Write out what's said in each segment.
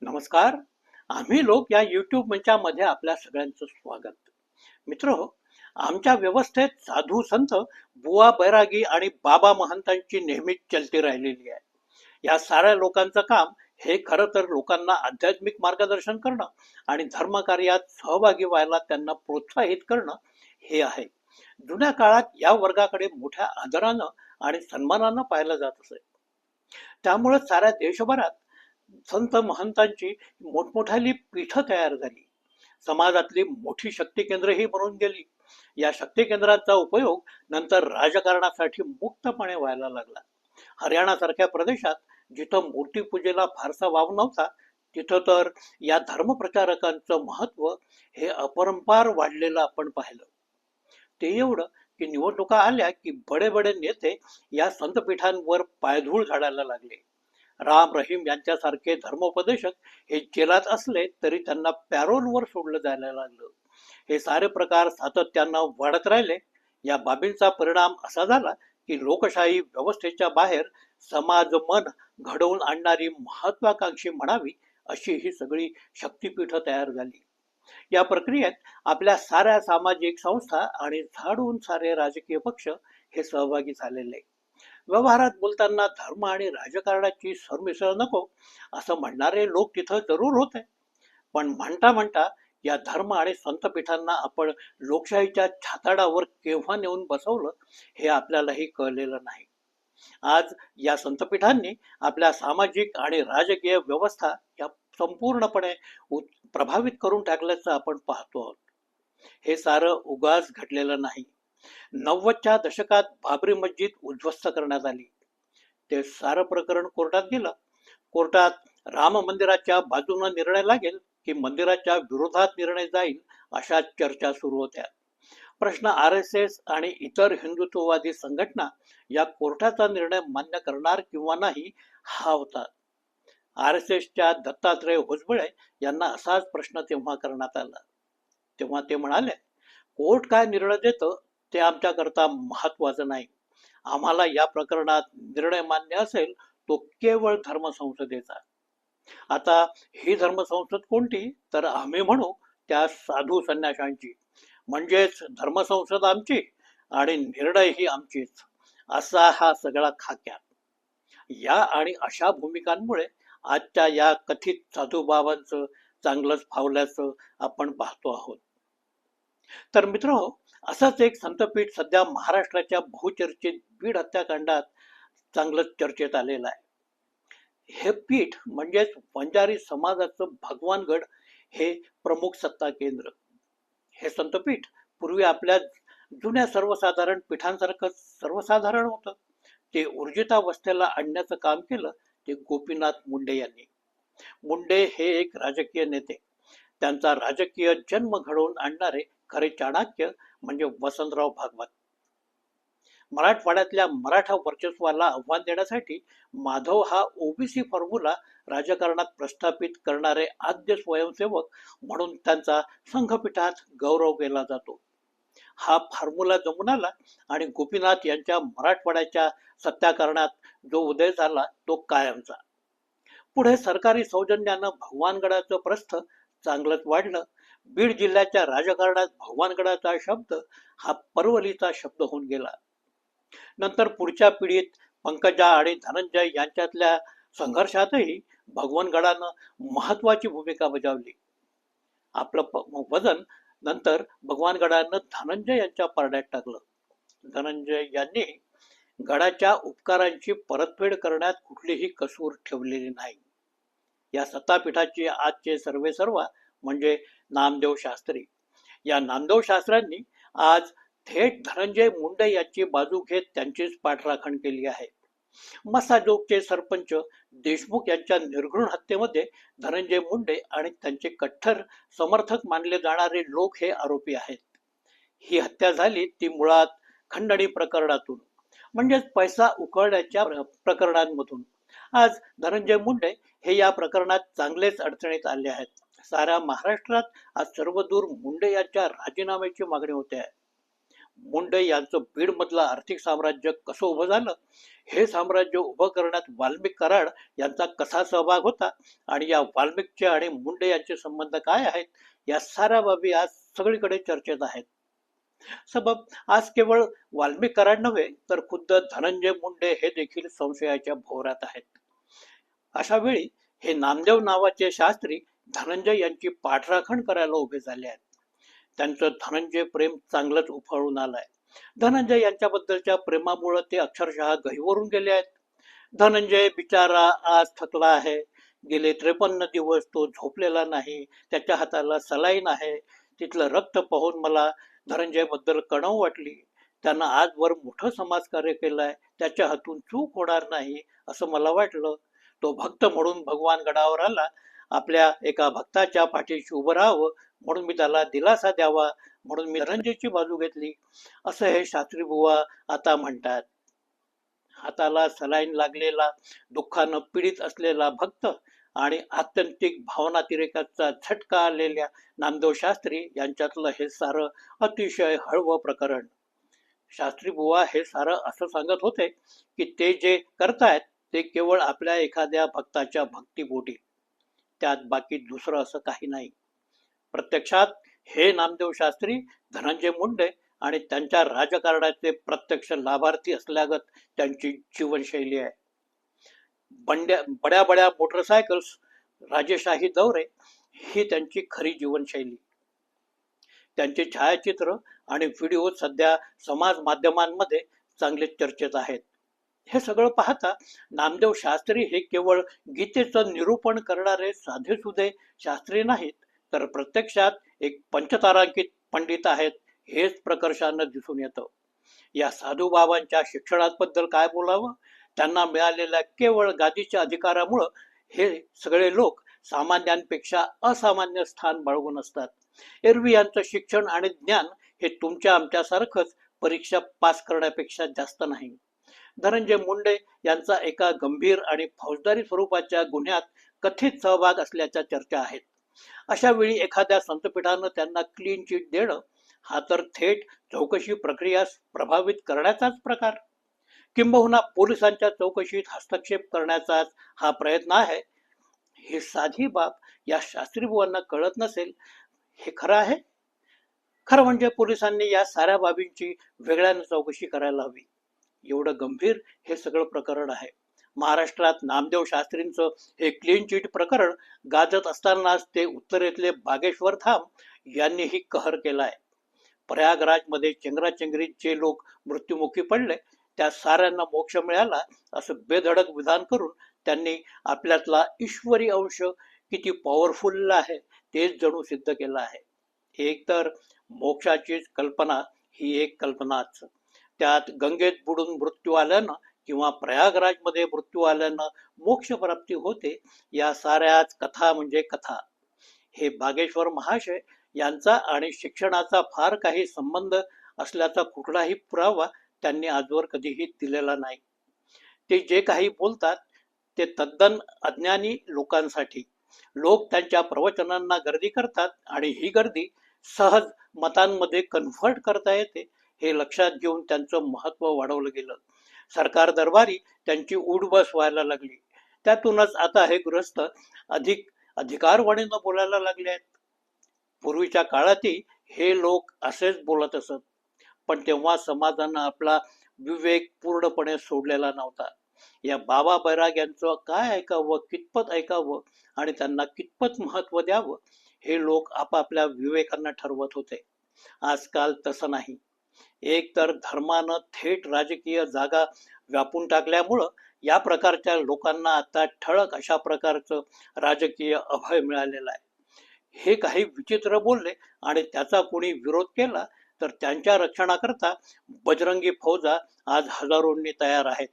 नमस्कार. आम्ही लोक या YouTube मंचामध्ये आपल्या सगळ्यांचं स्वागत. मित्रहो, आमच्या व्यवस्थेत साधू संत, बुवा बैरागी आणि बाबा महंतांची नेहमीच चलती राहिलेली आहे. या साऱ्या लोकांचं काम हे खरं तर लोकांना आध्यात्मिक मार्गदर्शन करणं आणि धर्मकार्यात सहभागी व्हायला त्यांना प्रोत्साहित करणं हे आहे. जुन्या काळात या वर्गाकडे मोठ्या आदरानं आणि सन्मानानं पाहिलं जात असे. त्यामुळे साऱ्या देशभरात संत महंतांची मोठमोठाली पीठ तयार झाली. समाजातली मोठी शक्ती केंद्रही बनून गेली. या शक्ती केंद्राचा उपयोग नंतर राजकारणासाठी मुक्तपणे व्हायला लागला. हरियाणा सारख्या प्रदेशात जिथं मूर्तीपूजेला फारसा वाव नव्हता, तिथं तर या धर्मप्रचारकांचं महत्व हे अपरंपार वाढलेलं आपण पाहिलं. ते एवढं की निवडणुका आल्या की बडे बडे नेते या संतपीठांवर पायधूळ झाडायला लागले. राम रहीम यांच्यासारखे धर्मोपदेशक हे जेलात असले तरी त्यांना पॅरोलवर सोडलं जायला लागलं. हे सारे प्रकार सातत्यानं वाढत राहिले. या बाबींचा परिणाम असा झाला की लोकशाही व्यवस्थेच्या बाहेर समाज मन घडवून आणणारी महत्वाकांक्षी म्हणावी अशी ही सगळी शक्तीपीठ तयार झाली. या प्रक्रियेत आपल्या साऱ्या सामाजिक संस्था आणि झाडून सारे राजकीय पक्ष हे सहभागी झालेले. व्यवहारात बोलताना धर्म आणि राजकारणाची सरमिसळ नको असं म्हणणारे लोक तिथं जरूर होते, पण म्हणता म्हणता या धर्म आणि संतपीठांना आपण लोकशाहीच्या छाताडावर केव्हा नेऊन बसवलं हे आपल्यालाही कळलेलं नाही. आज या संतपीठांनी आपल्या सामाजिक आणि राजकीय व्यवस्था या संपूर्णपणे प्रभावित करून टाकल्याचं आपण पाहतो आहोत. हे सारं उगाच घडलेलं नाही. 90च्या दशकात बाबरी मस्जिद उद्ध्वस्त करण्यात आली. ते सारं प्रकरण कोर्टात गेलं. कोर्टात राम मंदिराच्या बाजूने निर्णय लागेल की मंदिराच्या विरोधात निर्णय जाईल अशा चर्चा सुरू होत्या. प्रश्न RSS आणि इतर हिंदुत्ववादी संघटना या कोर्टाचा निर्णय मान्य करणार किंवा नाही हा होता. RSSच्या दत्तात्रय होसबळे यांना असाच प्रश्न तेव्हा करण्यात आला. तेव्हा ते म्हणाले, कोर्ट काय निर्णय देतं ते आमच्याकरता महत्वाचं नाही. आम्हाला या प्रकरणात निर्णय मान्य असेल तो केवळ धर्मसंसदेचा. आता ही धर्मसंसद कोणती, तर आम्ही म्हणू त्या साधू संन्याशांची. म्हणजेच धर्मसंसद आमची आणि निर्णय ही आमचीच, असा हा सगळा खाक्या. या आणि अशा भूमिकांमुळे आजच्या या कथित साधूबाबांचं चांगलंच फावल्याचं आपण पाहतो आहोत. तर मित्रहो, असंच एक संतपीठ सध्या महाराष्ट्राच्या बहुचर्चित बीड हत्याकांडात चांगलंच चर्चेत आलेलं आहे. हे पीठ म्हणजेच वंजारी समाजाचं भगवानगड हे प्रमुख सत्ता केंद्र. हे संतपीठ पूर्वी आपल्या जुन्या सर्वसाधारण पीठांसारखं सर्वसाधारण होतं. ते ऊर्जितावस्थेला आणण्याचं काम केलं ते गोपीनाथ मुंडे यांनी. मुंडे हे एक राजकीय नेते. त्यांचा राजकीय जन्म घडवून आणणारे खरे चाणक्य म्हणजे वसंतराव भागवत. मराठवाड्यातल्या मराठा वर्चस्वाला आव्हान देण्यासाठी माधव हा ओबीसी फॉर्म्युला राजकारणात प्रस्थापित करणारे आद्य स्वयंसेवक म्हणून त्यांचा संघपीठात गौरव केला जातो. हा फॉर्म्युला जमून आला आणि गोपीनाथ यांच्या मराठवाड्याच्या सत्ताकारणात जो उदय झाला तो कायमचा. पुढे सरकारी सौजन्यानं भगवानगडाचं प्रस्थ चांगलंच वाढलं. बीड जिल्ह्याच्या राजकारणात भगवानगडाचा शब्द हा परवलीचा शब्द होऊन गेला. नंतर पुढच्या पिढीत पंकजा आणि धनंजय यांच्यातल्या संघर्षातही भगवानगडानं महत्वाची भूमिका बजावली. आपलं वजन नंतर भगवानगडानं धनंजय यांच्या पारड्यात टाकलं. धनंजय यांनी गडाच्या उपकारांची परतफेड करण्यात कुठलीही कसूर ठेवलेली नाही. या सत्तापीठाचे आजचे सर्वेसर्वा म्हणजे नामदेव शास्त्री. या नामदेव शास्त्र्यांनी आज थेट धनंजय मुंडे यांची बाजू घेत त्यांचीच पाठराखण केली आहे. मसाजोगचे सरपंच देशमुख यांच्या निर्घृण हत्येमध्ये धनंजय मुंडे आणि त्यांचे कट्टर समर्थक मानले जाणारे लोक हे आरोपी आहेत. ही हत्या झाली ती मुळात खंडणी प्रकरणातून, म्हणजेच पैसा उकळण्याच्या प्रकरणांमधून. आज धनंजय मुंडे हे या प्रकरणात चांगलेच अडचणीत आले आहेत. साऱ्या महाराष्ट्रात आज सर्वदूर मुंडे यांच्या राजीनाम्याची मागणी होते आहे. मुंडे यांचं बीडमधलं आर्थिक साम्राज्य कसं उभं झालं, हे साम्राज्य उभं करण्यात वाल्मिक कराड यांचा कसा सहभाग होता आणि या वाल्मिकचे आणि मुंडे यांचे संबंध काय आहेत, या साऱ्या बाबी आज सगळीकडे चर्चेत आहेत. सबब आज केवळ वाल्मिक कराड नव्हे तर खुद्द धनंजय मुंडे हे देखील संशयाच्या भोवऱ्यात आहेत. अशा वेळी हे नामदेव नावाचे शास्त्री धनंजय यांची पाठराखण करायला उभे झाले आहेत. त्यांचं धनंजय प्रेम चांगलंच उफाळून आलंय. धनंजय यांच्याबद्दलच्या प्रेमामुळे ते अक्षरशः गहिवरून गेले आहेत. धनंजय बिचारा आज थकला आहे. गेले 53 दिवस तो झोपलेला नाही. त्याच्या हाताला सलाईन आहे. तिथलं रक्त पाहून मला धनंजय बद्दल कणव वाटली. त्यानं आजवर मोठं समाजकार्य केलंय. त्याच्या हातून चूक होणार नाही असं मला वाटलं. तो भक्त म्हणून भगवान गडावर आला. आपल्या एका भक्ताच्या पाठीशी उभं राहावं म्हणून मी त्याला दिलासा द्यावा म्हणून मी धनंजयची बाजू घेतली, असं हे शास्त्री बुवा आता म्हणतात. हाताला सलाईन लागलेला, दुःखानं पीडित असलेला भक्त आणि आत्यंतिक भावनातिरेकाचा झटका आलेल्या नामदेव शास्त्री यांच्यातलं हे सारं अतिशय हळवं प्रकरण. शास्त्री बुवा हे सारं असं सांगत होते की ते जे करतायत ते केवळ आपल्या एखाद्या भक्ताच्या भक्तीपोटी, त्यात बाकी दुसरं असं काही नाही. प्रत्यक्षात हे नामदेव शास्त्री धनंजय मुंडे आणि त्यांच्या राजकारणाचे प्रत्यक्ष लाभार्थी असल्यागत त्यांची जीवनशैली आहे. बड्या बड्या मोटरसायकल्स, राजेशाही दौरे ही त्यांची खरी जीवनशैली. त्यांचे छायाचित्र आणि व्हिडिओ सध्या समाज माध्यमांमध्ये चांगले चर्चेत आहेत. हे सगळं पाहता नामदेव शास्त्री हे केवळ गीतेचं निरूपण करणारे साधेसुधे शास्त्री नाहीत, तर प्रत्यक्षात एक पंचतारांकित पंडित आहेत हेच प्रकर्षानं दिसून येतं. या साधू बाबांच्या शिक्षणाबद्दल काय बोलावं. त्यांना मिळालेल्या केवळ गादीच्या अधिकारामुळं हे सगळे लोक सामान्यांपेक्षा असामान्य स्थान बाळगून असतात. एरवी यांचं शिक्षण आणि ज्ञान हे तुमच्या आमच्यासारखंच परीक्षा पास करण्यापेक्षा जास्त नाही. धनंजय मुंडे यांचा एका गंभीर आणि फौजदारी स्वरूपाच्या गुन्ह्यात कथित सहभाग असल्याच्या चर्चा आहेत. अशा वेळी एखाद्या संतपीठानं त्यांना क्लीन चिट देणं हा तर थेट चौकशी प्रक्रियास प्रभावित करण्याचाच प्रकार, किंबहुना पोलिसांच्या चौकशीत हस्तक्षेप करण्याचाच हा प्रयत्न आहे. ही साधी बाब या शास्त्री बुवांना कळत नसेल हे खरं आहे. खरं म्हणजे पोलिसांनी या साऱ्या बाबींची वेगळ्यानं चौकशी करायला हवी. एवढं गंभीर हे सगळं प्रकरण आहे. महाराष्ट्रात नामदेव शास्त्रींचं हे क्लीन चिट प्रकरण गाजत असतानाच ते उत्तरेतले बागेश्वर धाम यांनीही कहर केलाय. प्रयागराजमध्ये चेंगराचेंगरीत जे लोक मृत्युमुखी पडले त्या साऱ्यांना मोक्ष मिळाला असं बेधडक विधान करून त्यांनी आपल्यातला ईश्वरी अंश किती पॉवरफुल आहे तेच जणू सिद्ध केलं आहे. एकतर मोक्षाची कल्पना ही एक कल्पनाच, त्यात गंगेत बुडून मृत्यू आल्यानं किंवा प्रयागराजमध्ये मृत्यू आल्यानं मोक्ष प्राप्ती होते, या साऱ्याच कथा म्हणजे कथा. हे बागेश्वर महाशय यांचा आणि शिक्षणाचा फार काही संबंध असल्याचा कुठलाही पुरावा त्यांनी आजवर कधीही दिलेला नाही. ते जे काही बोलतात ते तद्दन अज्ञानी लोकांसाठी. लोक त्यांच्या प्रवचनांना गर्दी करतात आणि ही गर्दी सहज मतांमध्ये कन्व्हर्ट करता येते हे लक्षात घेऊन त्यांचं महत्व वाढवलं गेलं. सरकार दरबारी त्यांची उठबस व्हायला लागली. त्यातूनच आता हे गृहस्थ अधिक अधिकारवाणीनं बोलायला लागले आहेत. पूर्वीच्या काळातही हे लोक असेच बोलत असत, पण तेव्हा समाजानं आपला विवेक पूर्णपणे सोडलेला नव्हता. या बाबा बैराग यांचं काय ऐकावं, कितपत ऐकावं आणि त्यांना कितपत महत्व द्यावं हे लोक आपापल्या विवेकांना ठरवत होते. आजकाल तसं नाही. एक तर धर्मानं थेट राजकीय जागा व्यापून टाकल्यामुळं या प्रकारच्या लोकांना आता ठळक अशा प्रकारचं राजकीय अभय मिळालेलं आहे. हे काही विचित्र बोलले आणि त्याचा कोणी विरोध केला तर त्यांच्या रक्षणाकरता बजरंगी फौजा आज हजारोंनी तयार आहेत.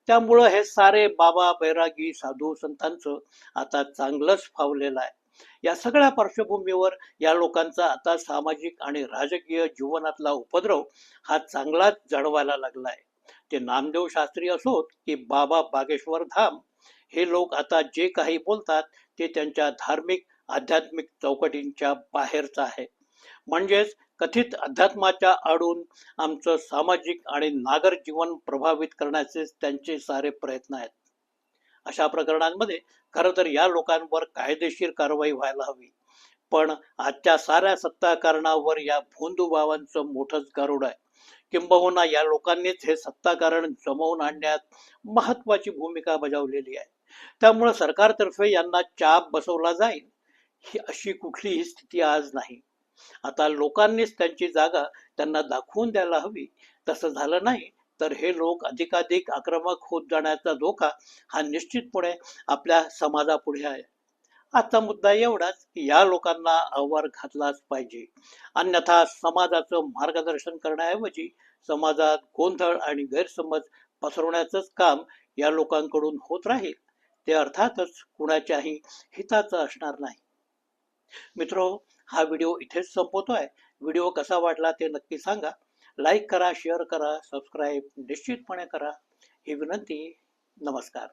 त्यामुळं हे सारे बाबा बैरागी साधू संतांचं आता चांगलंच फावलेलं आहे. या सगळ्या पार्श्वभूमीवर या लोकांचा आता सामाजिक आणि राजकीय जीवनातला उपद्रव हा चांगलाच जाणवायला लागलाय. ते नामदेव शास्त्री असोत की बाबा बागेश्वर धाम, हे लोक आता जे काही बोलतात ते त्यांच्या धार्मिक आध्यात्मिक चौकटींच्या बाहेरचं आहे. म्हणजेच कथित अध्यात्माच्या आडून आमचं सामाजिक आणि नागर जीवन प्रभावित करण्याचे त्यांचे सारे प्रयत्न आहेत. अशा प्रकरणांमध्ये खरं तर या लोकांवर कायदेशीर कारवाई व्हायला हवी. पण आजच्या साऱ्या सत्ताकारणावर या भोंदू भावांचं मोठंच गारुड आहे. किंबहुना या लोकांनीच हे सत्ताकारण जमवून आणण्यात महत्वाची भूमिका बजावलेली आहे. त्यामुळे सरकारतर्फे यांना चाप बसवला जाईल ही अशी कुठलीही स्थिती आज नाही. आता लोकांनीच त्यांची जागा त्यांना दाखवून द्यायला हवी. तसं झालं नाही तर हे लोक अधिकाधिक आक्रमक होत जाण्याचा धोका हा निश्चितपणे आपल्या समाजापुढे आहे. आजचा मुद्दा एवढाच की या लोकांना आवार घातलाच पाहिजे. अन्यथा समाजाचं मार्गदर्शन करण्याऐवजी समाजात गोंधळ आणि गैरसमज पसरवण्याचंच काम या लोकांकडून होत राहील. ते अर्थातच कुणाच्याही हिताचं असणार नाही. मित्रो, हा व्हिडिओ इथेच संपवतोय. व्हिडिओ कसा वाटला ते नक्की सांगा. लाईक करा, शेअर करा, सबस्क्राईब निश्चितपणे करा ही विनंती. नमस्कार.